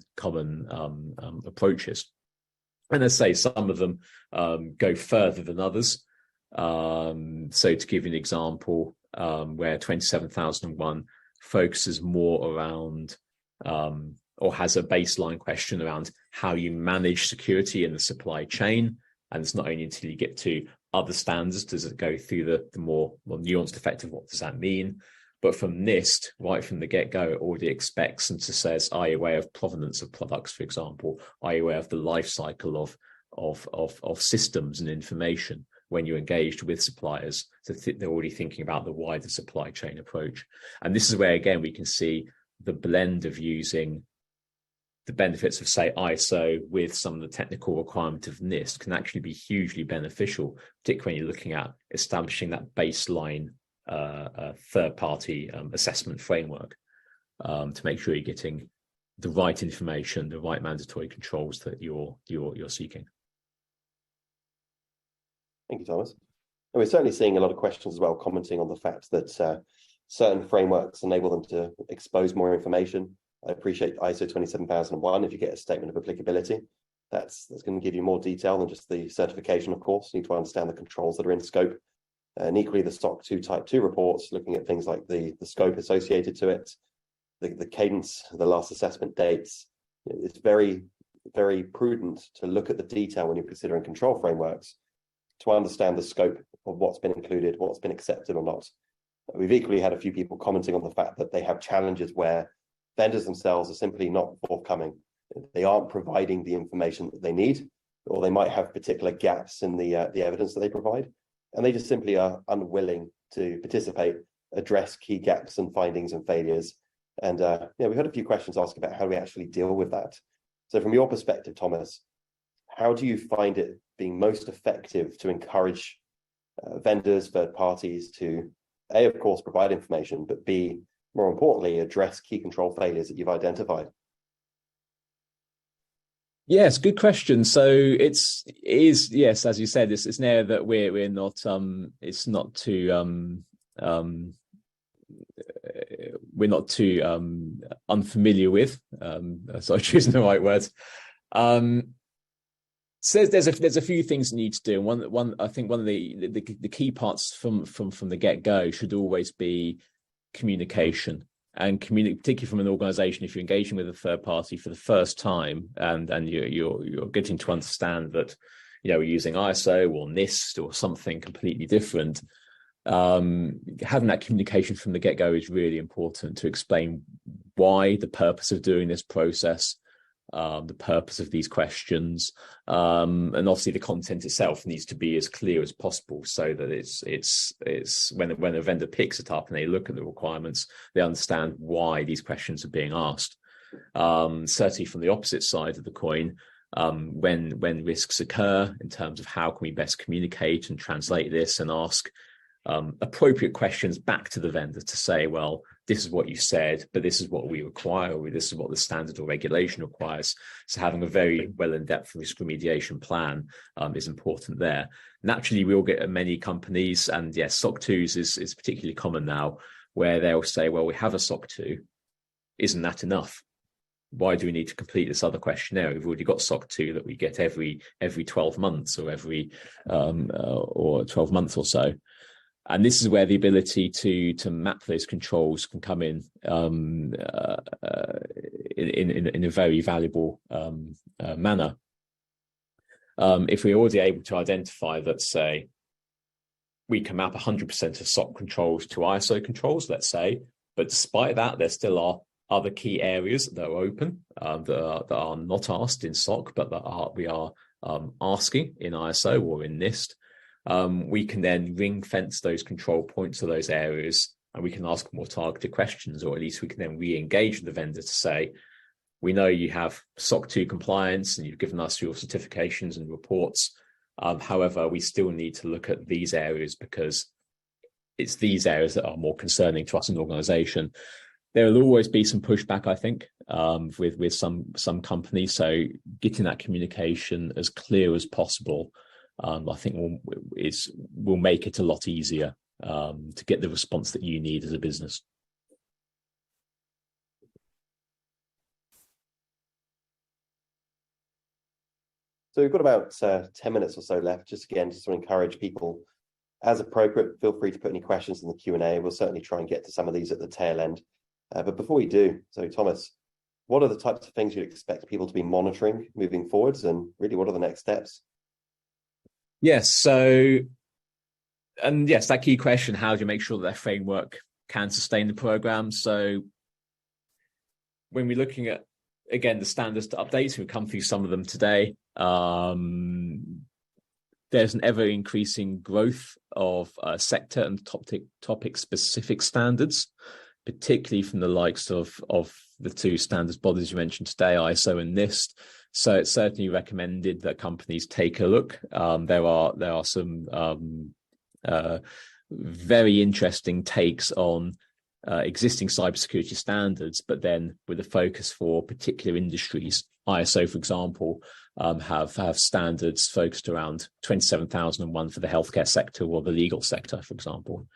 approaches. And as I say, some of them go further than others. So to give you an example, where 27001 focuses more around or has a baseline question around how you manage security in the supply chain. And it's not only until you get to other standards does it go through the more nuanced effect of what does that mean. But from NIST, right from the get-go, it already expects and says, are you aware of provenance of products, for example? Are you aware of the life cycle of systems and information when you're engaged with suppliers? So they're already thinking about the wider supply chain approach. And this is where, again, we can see the blend of using the benefits of, say, ISO with some of the technical requirement of NIST can actually be hugely beneficial, particularly when you're looking at establishing that baseline third-party assessment framework to make sure you're getting the right information, the right mandatory controls that you're seeking. Thank you, Thomas. And we're certainly seeing a lot of questions as well, commenting on the fact that certain frameworks enable them to expose more information. I appreciate ISO 27001. If you get a statement of applicability, that's going to give you more detail than just the certification, of course. You need to understand the controls that are in scope. And equally, the SOC 2 Type 2 reports, looking at things like the scope associated to it, the cadence, the last assessment dates. It's very very prudent to look at the detail when you're considering control frameworks to understand the scope of what's been included, what's been accepted or not. We've equally had a few people commenting on the fact that they have challenges where vendors themselves are simply not forthcoming. They aren't providing the information that they need, or they might have particular gaps in the evidence that they provide, and they just simply are unwilling to participate, address key gaps and findings and failures. And we've had a few questions asked about how do we actually deal with that. So from your perspective, Thomas, how do you find it being most effective to encourage vendors, third parties to, A, of course, provide information, but B, more importantly, address key control failures that you've identified? Yes, good question. So it is, yes, as you said, it's an area that we're not it's not too we're not too unfamiliar with. Sorry, choosing the right words. So there's a few things you need to do. One I think one of the key parts from the get-go should always be communication. And particularly from an organization, if you're engaging with a third party for the first time and you're getting to understand that, we're using ISO or NIST or something completely different, having that communication from the get-go is really important to explain why, the purpose of doing this process, the purpose of these questions, and obviously the content itself needs to be as clear as possible, so that it's when a vendor picks it up and they look at the requirements, they understand why these questions are being asked. Certainly from the opposite side of the coin, when risks occur, in terms of how can we best communicate and translate this and ask appropriate questions back to the vendor to say, well, this is what you said, but this is what we require, or this is what the standard or regulation requires. So having a very well in-depth risk remediation plan is important there. Naturally, we'll get many companies, and yes, SOC 2s is particularly common now, where they'll say, well, we have a SOC 2. Isn't that enough? Why do we need to complete this other questionnaire? We've already got SOC 2 that we get every 12 months or every or 12 months or so. And this is where the ability to map those controls can come in a very valuable manner. If we're already able to identify that, say, we can map 100% of SOC controls to ISO controls, let's say, but despite that, there still are other key areas that are open, that are not asked in SOC, but that we are asking in ISO or in NIST. We can then ring fence those control points to those areas, and we can ask more targeted questions, or at least we can then re-engage with the vendor to say, we know you have SOC 2 compliance and you've given us your certifications and reports. However, we still need to look at these areas because it's these areas that are more concerning to us as an organization. There will always be some pushback, I think, with some companies. So getting that communication as clear as possible, I think will make it a lot easier to get the response that you need as a business. So we've got about 10 minutes or so left. Just to encourage people, as appropriate, feel free to put any questions in the Q&A. We'll certainly try and get to some of these at the tail end. But before we do, so Thomas, what are the types of things you'd expect people to be monitoring moving forwards, and really what are the next steps? Yes, that key question, how do you make sure that their framework can sustain the program? So when we're looking at, again, the standards to updates, we've come through some of them today. There's an ever-increasing growth of sector and topic-specific standards, particularly from the likes of the two standards bodies you mentioned today, ISO and NIST. So it's certainly recommended that companies take a look. There are some very interesting takes on existing cybersecurity standards, but then with a focus for particular industries. ISO, for example, have standards focused around 27001 for the healthcare sector or the legal sector, for example.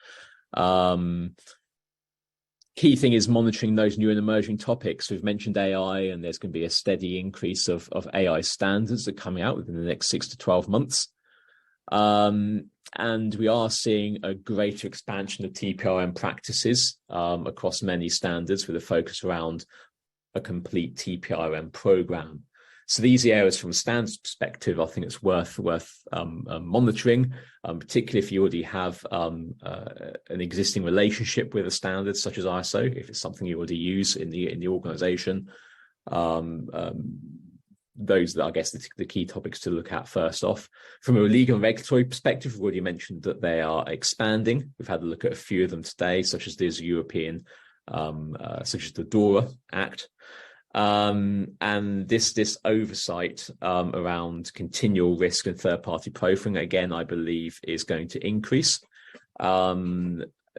Key thing is monitoring those new and emerging topics. We've mentioned AI, and there's going to be a steady increase of AI standards that are coming out within the next 6 to 12 months. And we are seeing a greater expansion of TPRM practices across many standards, with a focus around a complete TPRM program. So these areas from a standards perspective, I think it's worth monitoring, particularly if you already have an existing relationship with a standard such as ISO, if it's something you already use in the organization. Those are, I guess, the key topics to look at first off. From a legal and regulatory perspective, we've already mentioned that they are expanding. We've had a look at a few of them today, such as there's European, such as the DORA Act. And this oversight around continual risk and third-party profiling, again, I believe is going to increase.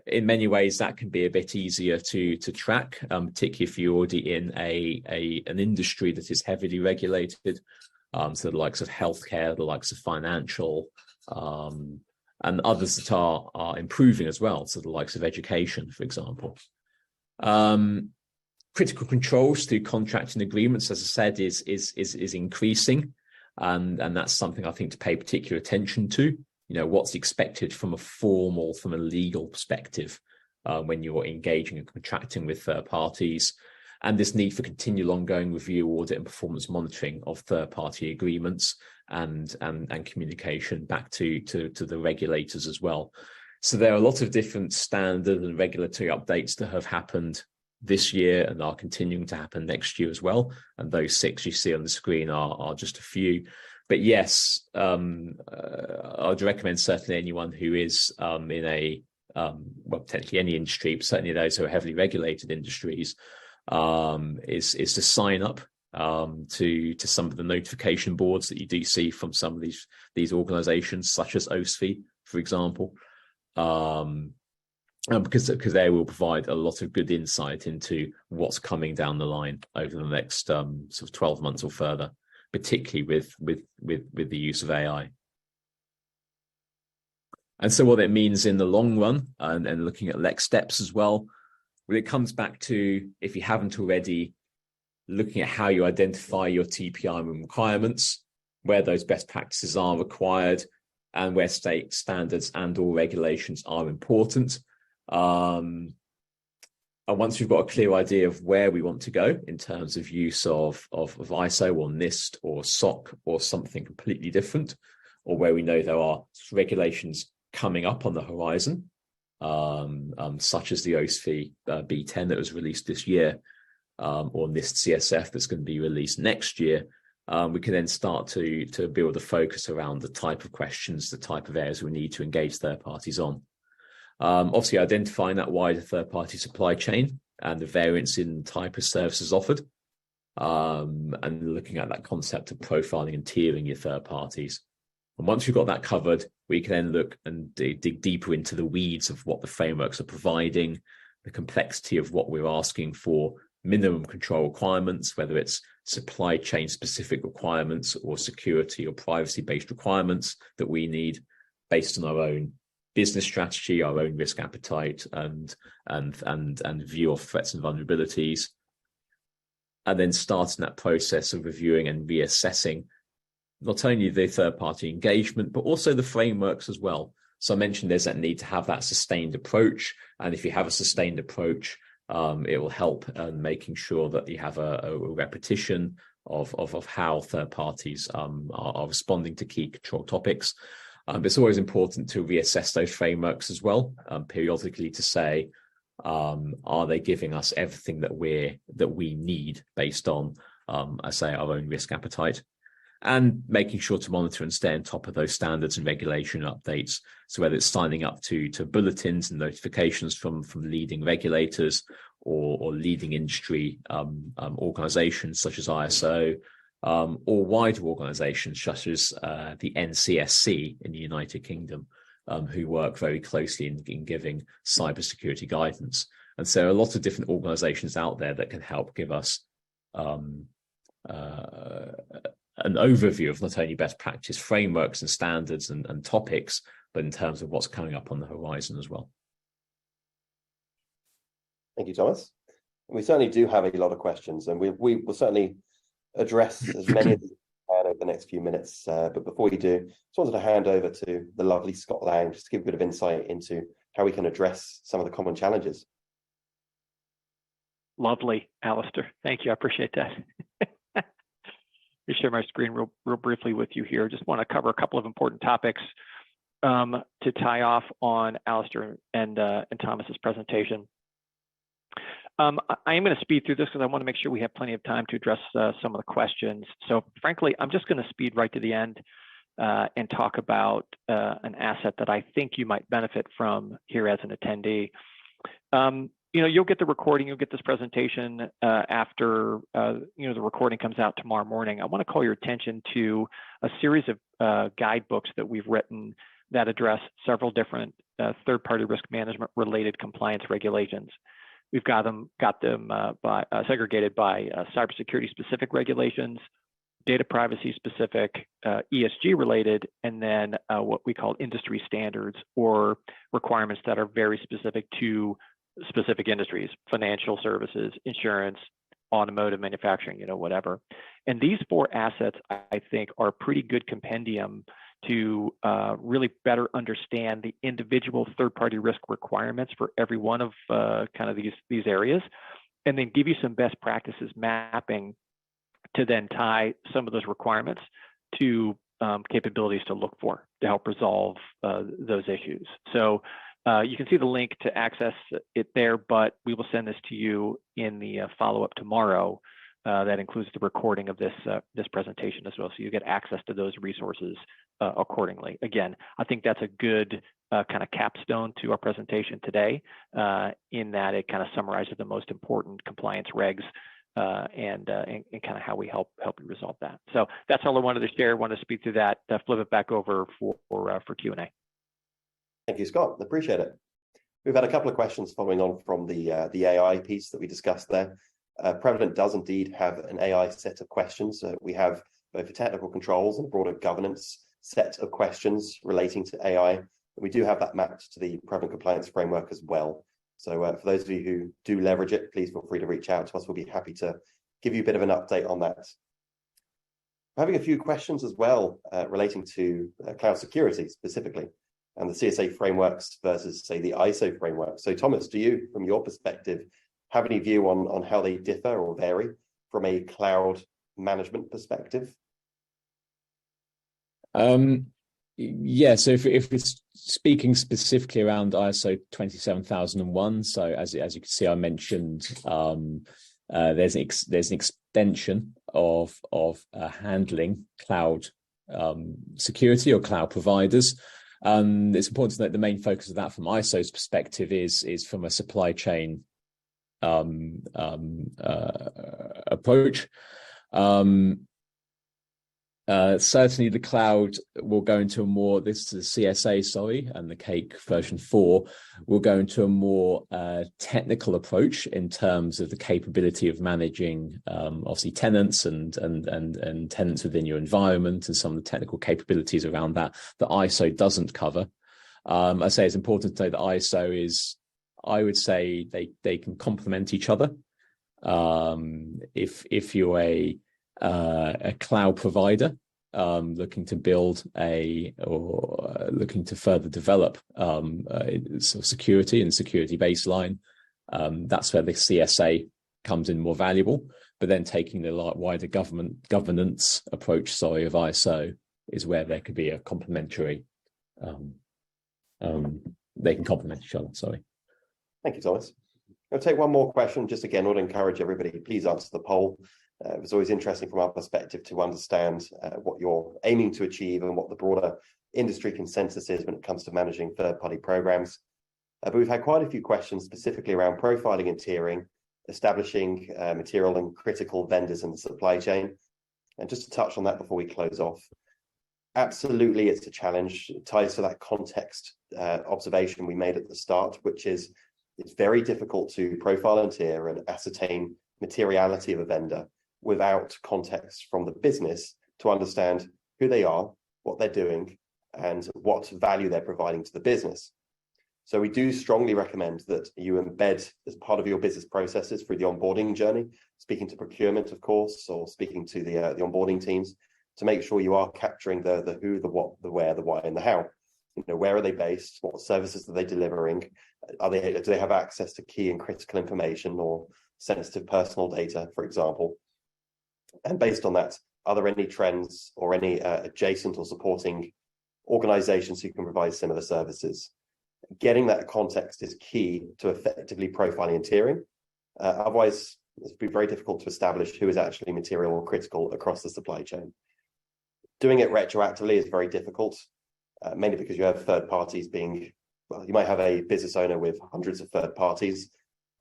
In many ways, that can be a bit easier to track, particularly if you're already in an industry that is heavily regulated. So the likes of healthcare, the likes of financial, and others that are improving as well. So the likes of education, for example. Critical controls through contracting agreements, as I said, is increasing, and that's something I think to pay particular attention to. You know, what's expected from a legal perspective when you're engaging and contracting with third parties, and this need for continual ongoing review, audit, and performance monitoring of third-party agreements and communication back to the regulators as well. So there are a lot of different standard and regulatory updates that have happened this year and are continuing to happen next year as well. And those 6 you see on the screen are just a few. But yes, I'd recommend certainly anyone who is in a, well, potentially any industry, but certainly those who are heavily regulated industries, is to sign up to some of the notification boards that you do see from some of these organizations, such as OSFI, for example, because they will provide a lot of good insight into what's coming down the line over the next sort of 12 months or further, particularly with the use of AI. And so what it means in the long run, and looking at next steps as well, when it comes back to, if you haven't already, looking at how you identify your TPRM requirements, where those best practices are required, and where state standards and or regulations are important. And once we've got a clear idea of where we want to go in terms of use of ISO or NIST or SOC or something completely different, or where we know there are regulations coming up on the horizon, such as the OSFI B10 that was released this year, or NIST CSF that's going to be released next year, we can then start to build a focus around the type of questions, the type of areas we need to engage third parties on. Obviously, identifying that wider third-party supply chain and the variance in type of services offered, and looking at that concept of profiling and tiering your third parties. And once we've got that covered, we can then look and dig deeper into the weeds of what the frameworks are providing, the complexity of what we're asking for, minimum control requirements, whether it's supply chain specific requirements or security or privacy-based requirements that we need based on our own business strategy, our own risk appetite, and view of threats and vulnerabilities, and then starting that process of reviewing and reassessing not only the third-party engagement, but also the frameworks as well. So I mentioned there's that need to have that sustained approach, and if you have a sustained approach, it will help making sure that you have a repetition of how third parties are responding to key control topics. It's always important to reassess those frameworks as well, periodically, to say, are they giving us everything that we need based on, I say, our own risk appetite, and making sure to monitor and stay on top of those standards and regulation updates. So whether it's signing up to bulletins and notifications from leading regulators or leading industry organizations such as ISO, or wider organizations such as the NCSC in the United Kingdom, who work very closely in giving cybersecurity guidance. And so there are a lot of different organizations out there that can help give us an overview of not only best practice frameworks and standards and topics, but in terms of what's coming up on the horizon as well. Thank you, Thomas. We certainly do have a lot of questions, and we will certainly address as many as we can over the next few minutes. But before we do, just wanted to hand over to the lovely Scott Lang, just to give a bit of insight into how we can address some of the common challenges. Lovely, Alastair. Thank you. I appreciate that. me share my screen real briefly with you here. Just want to cover a couple of important topics to tie off on Alastair and Thomas's presentation. I am going to speed through this because I want to make sure we have plenty of time to address some of the questions. So frankly, I'm just going to speed right to the end and talk about an asset that I think you might benefit from here as an attendee. You'll get the recording, you'll get this presentation after the recording comes out tomorrow morning. I want to call your attention to a series of guidebooks that we've written that address several different third-party risk management related compliance regulations. We've got them segregated by cybersecurity specific regulations, data privacy specific, ESG related, and then what we call industry standards or requirements that are very specific to specific industries, financial services, insurance, automotive, manufacturing, whatever. And these four assets, I think, are a pretty good compendium to really better understand the individual third-party risk requirements for every one of kind of these areas, and then give you some best practices mapping to then tie some of those requirements to capabilities to look for to help resolve those issues. So you can see the link to access it there, but we will send this to you in the follow-up tomorrow. That includes the recording of this presentation as well, so you get access to those resources accordingly. Again, I think that's a good kind of capstone to our presentation today, in that it kind of summarizes the most important compliance regs and kind of how we help you resolve that. So that's all I wanted to share. I wanted to speak to that. Flip it back over for Q&A. Thank you, Scott. Appreciate it. We've had a couple of questions following on from the AI piece that we discussed there. Prevalent does indeed have an AI set of questions. We have both the technical controls and broader governance set of questions relating to AI. We do have that mapped to the Prevalent Compliance Framework as well. So for those of you who do leverage it, please feel free to reach out to us. We'll be happy to give you a bit of an update on that. Having a few questions as well relating to cloud security specifically, and the CSA frameworks versus, say, the ISO framework. So Thomas, do you, from your perspective, have any view on how they differ or vary from a cloud management perspective? Yeah, so if it's speaking specifically around ISO 27001, so as you can see, I mentioned there's an extension of handling cloud security or cloud providers. It's important to note the main focus of that from ISO's perspective is from a supply chain approach. Certainly the cloud will go into a more, this is CSA, and the CAKE version 4 will go into a more technical approach in terms of the capability of managing obviously tenants and tenants within your environment and some of the technical capabilities around that ISO doesn't cover. I say it's important to know that ISO is, I would say they can complement each other. If you're a cloud provider looking to build or looking to further develop sort of security and security baseline, that's where the CSA comes in more valuable. But then taking the wider governance approach, of ISO is where there could be a complementary. They can complement each other. Thank you, Thomas. I'll take one more question. Just again, I want to encourage everybody, please answer the poll. It was always interesting from our perspective to understand what you're aiming to achieve and what the broader industry consensus is when it comes to managing third-party programs. But we've had quite a few questions specifically around profiling and tiering, establishing material and critical vendors in the supply chain. And just to touch on that before we close off, absolutely it's a challenge. It ties to that context observation we made at the start, which is it's very difficult to profile and tier and ascertain materiality of a vendor without context from the business to understand who they are, what they're doing, and what value they're providing to the business. So we do strongly recommend that you embed as part of your business processes through the onboarding journey, speaking to procurement, of course, or speaking to the onboarding teams, to make sure you are capturing the who, the what, the where, the why, and the how. Where are they based? What services are they delivering? Do they have access to key and critical information or sensitive personal data, for example? And based on that, are there any trends or any adjacent or supporting organizations who can provide similar services? Getting that context is key to effectively profiling and tiering. Otherwise, it would be very difficult to establish who is actually material or critical across the supply chain. Doing it retroactively is very difficult, mainly because you have third parties being, well, you might have a business owner with hundreds of third parties,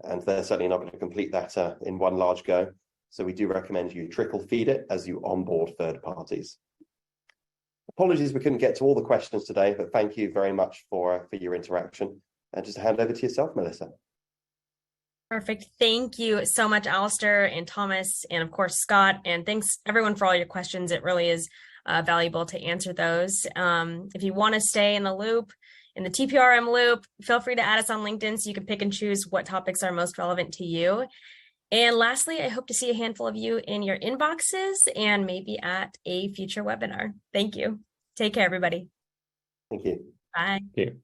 and they're certainly not going to complete that in one large go. So we do recommend you trickle feed it as you onboard third parties. Apologies we couldn't get to all the questions today, but thank you very much for your interaction. And just hand over to yourself, Melissa. Perfect. Thank you so much, Alastair and Thomas, and of course, Scott. And thanks everyone for all your questions. It really is valuable to answer those. If you want to stay in the loop, in the TPRM loop, feel free to add us on LinkedIn so you can pick and choose what topics are most relevant to you. And lastly, I hope to see a handful of you in your inboxes and maybe at a future webinar. Thank you. Take care, everybody. Thank you. Bye. Thank you.